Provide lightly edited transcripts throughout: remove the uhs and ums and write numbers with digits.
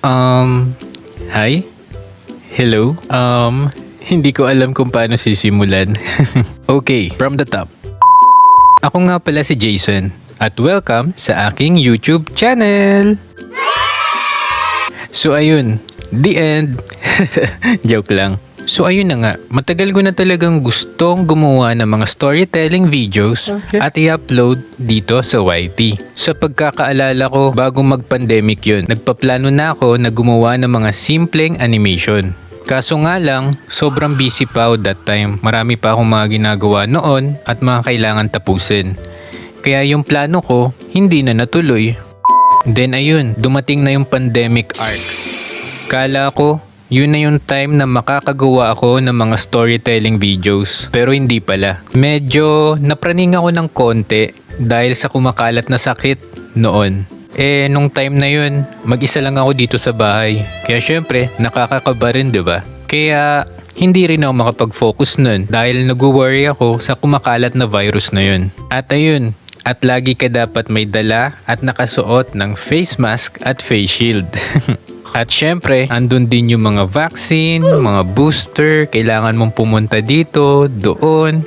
Um, Hi? Hello? Hindi ko alam kung paano sisimulan. Okay, from the top. Ako nga pala si Jason at welcome sa aking YouTube channel! So ayun, the end. Joke lang. So ayun na nga, matagal ko na talagang gustong gumawa ng mga storytelling videos at i-upload dito sa YT. Sa pagkakaalala ko, bago mag-pandemic yun, nagpaplano na ako na gumawa ng mga simpleng animation. Kaso nga lang, sobrang busy pa ako that time. Marami pa akong mga ginagawa noon at mga kailangan tapusin. Kaya yung plano ko, hindi na natuloy. Then ayun, dumating na yung pandemic arc. Kala ko, yun na yung time na makakagawa ako ng mga storytelling videos. Pero hindi pala. Medyo napraning ako ng konti dahil sa kumakalat na sakit noon. Nung time na yun, mag-isa lang ako dito sa bahay. Kaya syempre, nakakakaba rin, diba? Kaya hindi rin ako makapag-focus nun dahil nag-worry ako sa kumakalat na virus na yun. At ayun, at lagi ka dapat may dala at nakasuot ng face mask at face shield. At syempre, andun din yung mga vaccine, mga booster, kailangan mong pumunta dito, doon.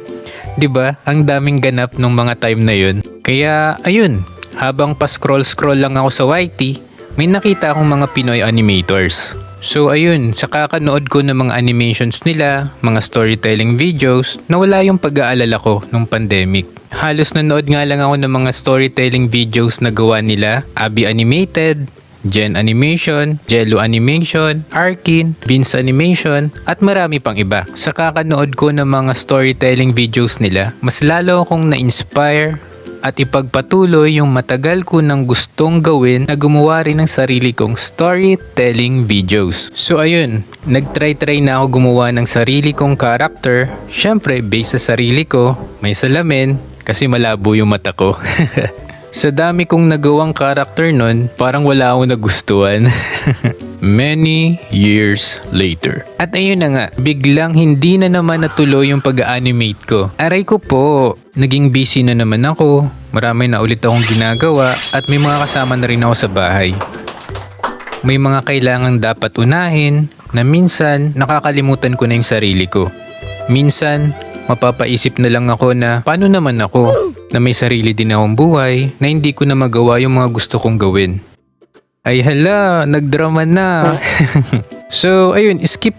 'Di ba? Ang daming ganap nung mga time na yun. Kaya ayun, habang pa-scroll lang ako sa YT, may nakita akong mga Pinoy animators. So ayun, sa kakanood ko ng mga animations nila, mga storytelling videos, nawala yung pag-aalala ko nung pandemic. Halos nanood nga lang ako ng mga storytelling videos na gawa nila, Abby Animated, Gen Animation, Jello Animation, Arkin, Vince Animation, at marami pang iba. Sa kakanood ko ng mga storytelling videos nila, mas lalo akong na-inspire at ipagpatuloy yung matagal ko nang gustong gawin na gumawa rin ng sarili kong storytelling videos. So ayun, nagtry na ako gumawa ng sarili kong character. Syempre, based sa sarili ko, may salamin kasi malabo yung mata ko. Sa dami kong nagawang character nun, parang wala akong nagustuhan. Many years later. At ayun na nga, biglang hindi na naman natuloy yung pag-animate ko. Aray ko po, naging busy na naman ako, marami na ulit akong ginagawa at may mga kasama na rin ako sa bahay. May mga kailangang dapat unahin na minsan nakakalimutan ko na yung sarili ko. Minsan, mapapaisip na lang ako na paano naman ako na may sarili din akong buhay na hindi ko na magawa yung mga gusto kong gawin. Ay hala, nagdrama na. So ayun, skip.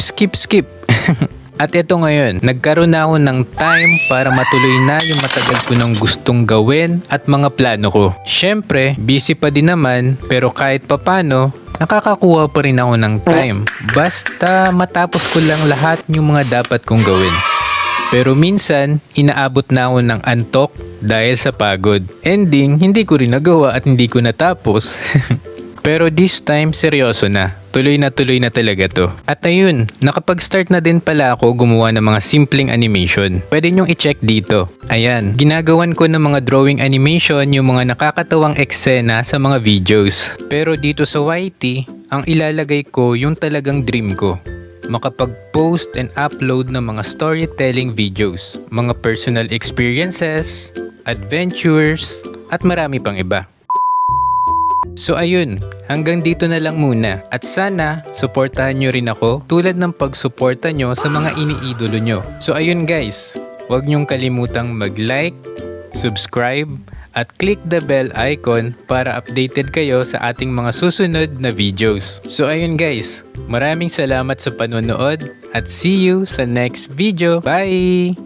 At ito ngayon, nagkaroon na ako ng time para matuloy na yung matagal ko nang gustong gawin at mga plano ko. Syempre, busy pa din naman pero kahit papano, nakakakuha pa rin ako ng time. Basta matapos ko lang lahat yung mga dapat kong gawin. Pero minsan, inaabot na ako ng antok dahil sa pagod. Ending, hindi ko rin nagawa at hindi ko natapos. Pero this time, seryoso na. Tuloy na talaga to. At ayun, nakapag-start na din pala ako gumawa ng mga simpleng animation. Pwede nyong i-check dito. Ayan, ginagawan ko ng mga drawing animation yung mga nakakatawang eksena sa mga videos. Pero dito sa YT, ang ilalagay ko yung talagang dream ko. Makapag-post and upload ng mga storytelling videos, mga personal experiences, adventures, at marami pang iba. So ayun, hanggang dito na lang muna at sana suportahan nyo rin ako tulad ng pagsuporta nyo sa mga iniidolo nyo. So ayun guys, huwag nyong kalimutang mag-like, subscribe, at click the bell icon para updated kayo sa ating mga susunod na videos. So ayun guys, maraming salamat sa panonood at see you sa next video. Bye!